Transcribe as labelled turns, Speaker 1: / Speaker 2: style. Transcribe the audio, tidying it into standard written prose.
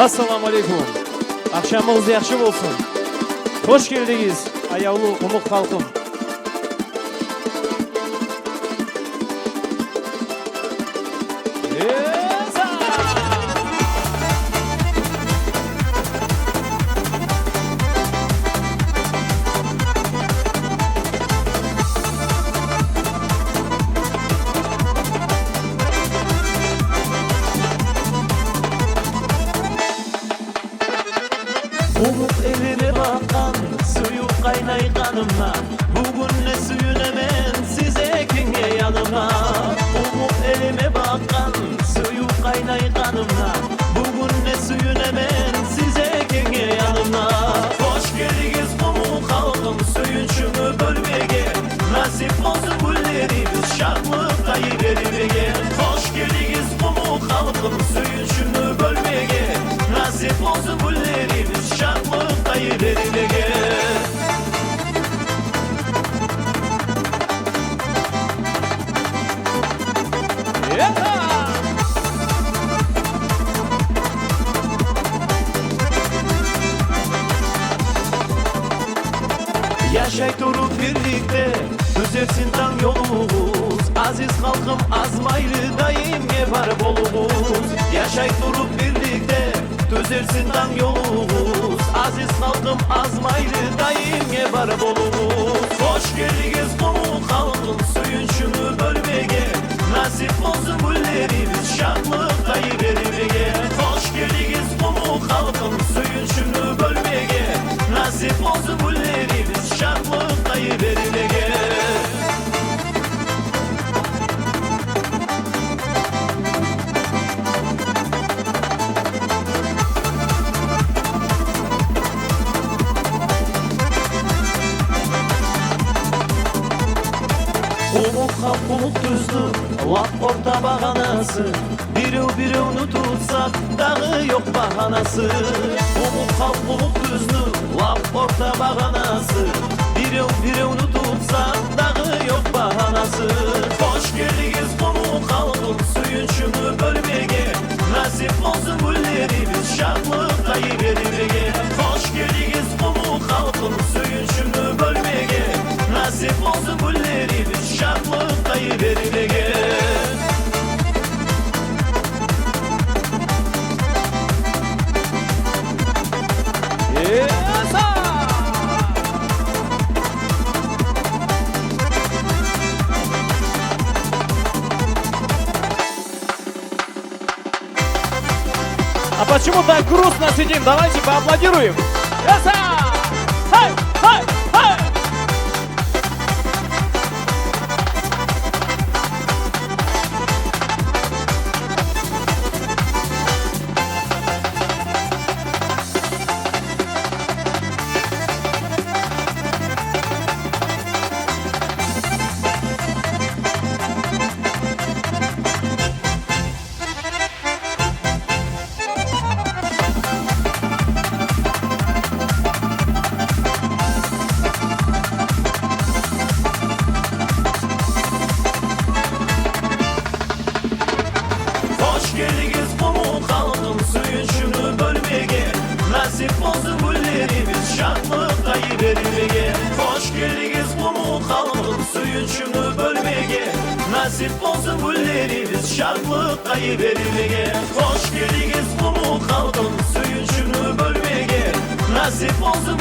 Speaker 1: Assalomu alaykum. Akşamınız yaxshi bo'lsin. Hoş geldiniz ayavlu umuq xalqim.
Speaker 2: Umut eline bakan suyu kaynay kanıma. Bugün ne suyun hemen size kinge yanıma. Umut elime bakan suyu kaynay kanıma. Bugün ne suyun hemen size kinge yanıma. Hoş geldiniz umut halkım suyunçumu bölmeye. Nasip olsun güllerimiz şartlık kayıvermeye. Hoş geldiniz umut halkım suyunçumu bölmeye. Nasip olsun güllerimiz şartlık kayıvermeye. Yaşay durup birlikte düzelsin tam yolumuz. Aziz halkım azmaylı daim var bolumuz. Yaşay durup birlikte düzelsin tam yolumuz. Aziz halkım azmaylı daim var bolumuz. Hoş geldiniz umut halkım suyunçunu bölmeye. Nasip olsun güllerimiz şartlık kayıvermeye. Hoş geldiniz umut halkım suyunçunu bölmeye. Nasip olsun güllerimiz şartlık kayıvermeye. Umut halk umut düzdü, laf orta bahanası. Biri tutsak dağı yok bahanası. Umut halk umut düzdü, laf orta bahanası. Biri tutsak dağı yok bahanası. Hoş geldiniz umut halkım suyunçunu bölmeye. Nasip olsun güllerimiz şartlık kayıvermeye. Hoş geldiniz umut halkım suyunçunu bölmeye. Nasip olsun güllerimiz şartlık kayıvermeye.
Speaker 1: А почему так грустно сидим? Давайте поаплодируем. Яса! Хай! Хай! Хай!
Speaker 2: Hoş geldiniz umut halkım suyunçunu bölmeye. Nasip olsun güllerimiz şartlık kayıvermeye. Hoş geldiniz umut halkım suyunçunu bölmeye. Nasip olsun güllerimiz şartlık kayıvermeye. Hoş geldiniz umut halkım suyunçunu bölmeye. Nasip olsun